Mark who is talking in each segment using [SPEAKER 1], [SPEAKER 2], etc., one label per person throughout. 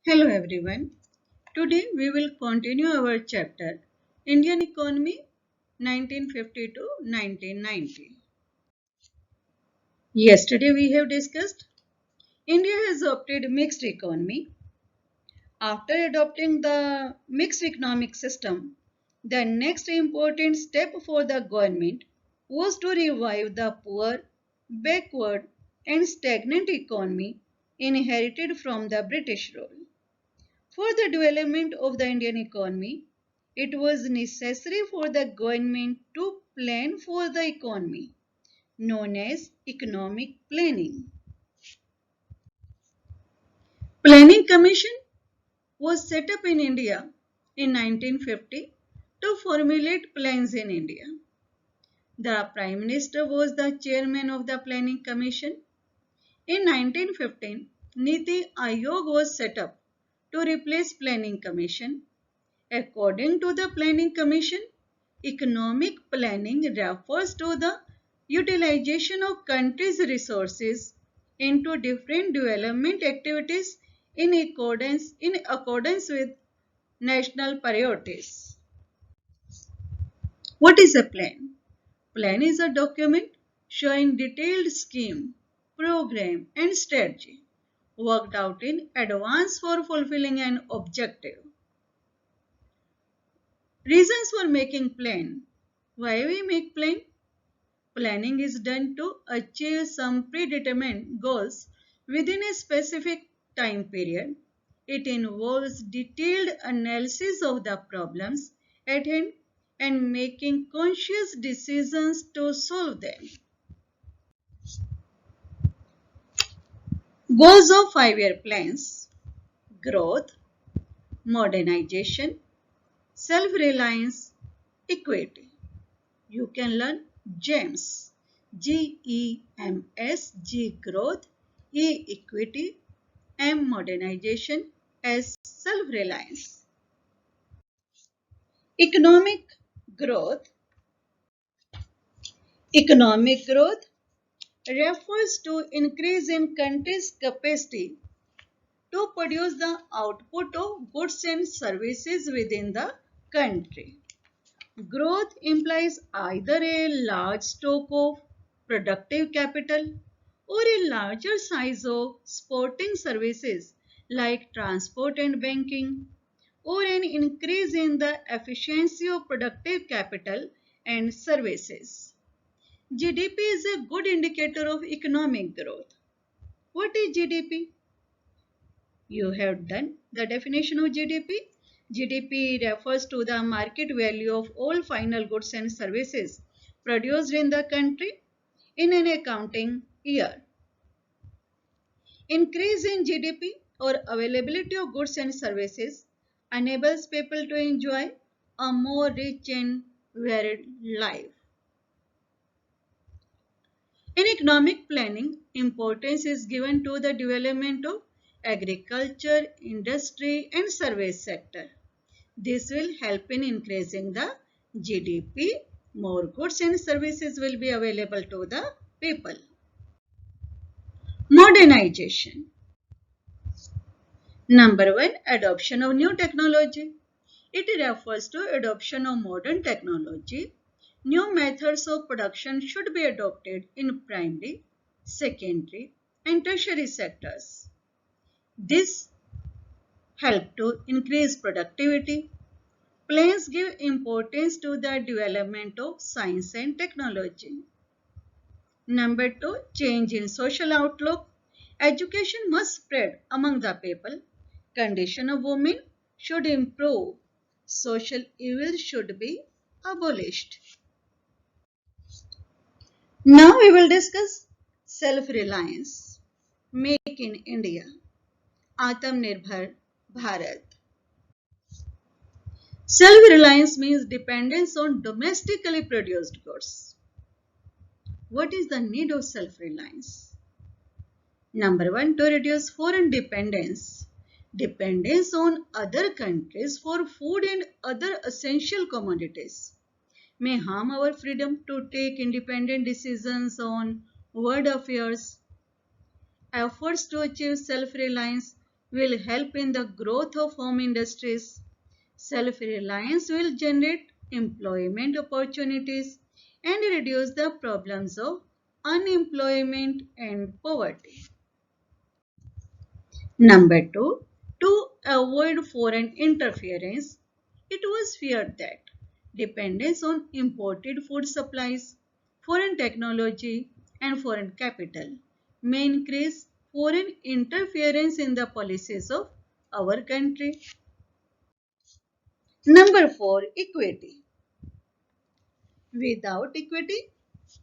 [SPEAKER 1] Hello everyone. Today we will continue our chapter Indian Economy 1950 to 1990. Yesterday we have discussed India has adopted mixed economy. After adopting the mixed economic system, the next important step for the government was to revive the poor, backward and stagnant economy inherited from the British rule. For the development of the Indian economy, it was necessary for the government to plan for the economy, known as economic planning. Planning Commission was set up in India in 1950 to formulate plans in India. The Prime Minister was the chairman of the Planning Commission. In 1915, Niti Aayog was set up to replace Planning Commission. According to the Planning Commission, economic planning refers to the utilization of country's resources into different development activities in accordance with national priorities. What is a plan? Plan is a document showing detailed scheme, program and strategy worked out in advance for fulfilling an objective. Reasons for making plan. Why we make plan? Planning is done to achieve some predetermined goals within a specific time period. It involves detailed analysis of the problems at hand and making conscious decisions to solve them. Goals of 5-year plans: growth, modernization, self-reliance, equity. You can learn GEMS. GEMS, G growth, E equity, M modernization, S self-reliance. Economic growth. Economic growth refers to increase in country's capacity to produce the output of goods and services within the country. Growth implies either a large stock of productive capital or a larger size of supporting services like transport and banking, or an increase in the efficiency of productive capital and services. GDP is a good indicator of economic growth. What is GDP? You have done the definition of GDP. GDP refers to the market value of all final goods and services produced in the country in an accounting year. Increase in GDP or availability of goods and services enables people to enjoy a more rich and varied life. In economic planning, importance is given to the development of agriculture, industry and service sector. This will help in increasing the GDP. More goods and services will be available to the people. Modernization. Number 1, adoption of new technology. It refers to adoption of modern technology. New methods of production should be adopted in primary, secondary and tertiary sectors. This helps to increase productivity. Plans give importance to the development of science and technology. Number 2, change in social outlook. Education must spread among the people. Condition of women should improve. Social evil should be abolished. Now we will discuss self-reliance. Make in India. Atmanirbhar Bharat. Self-reliance means dependence on domestically produced goods. What is the need of self-reliance? Number 1, to reduce foreign dependence. Dependence on other countries for food and other essential commodities may harm our freedom to take independent decisions on world affairs. Efforts to achieve self-reliance will help in the growth of home industries. Self-reliance will generate employment opportunities and reduce the problems of unemployment and poverty. Number two, to avoid foreign interference, it was feared that dependence on imported food supplies, foreign technology, and foreign capital may increase foreign interference in the policies of our country. Number four, equity. Without equity,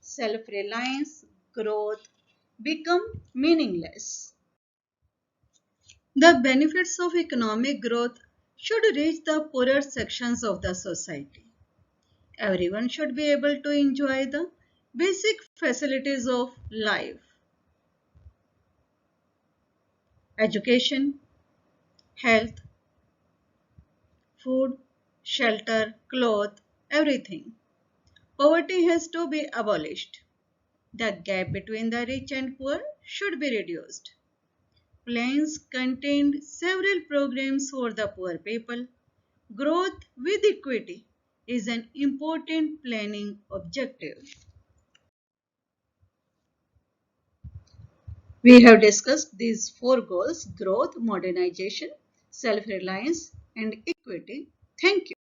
[SPEAKER 1] self-reliance, growth become meaningless. The benefits of economic growth should reach the poorer sections of the society. Everyone should be able to enjoy the basic facilities of life, education, health, food, shelter, cloth, everything. Poverty has to be abolished. The gap between the rich and poor should be reduced. Plans contained several programs for the poor people. Growth with equity is an important planning objective. We have discussed these four goals: growth, modernization, self-reliance, and equity. Thank you.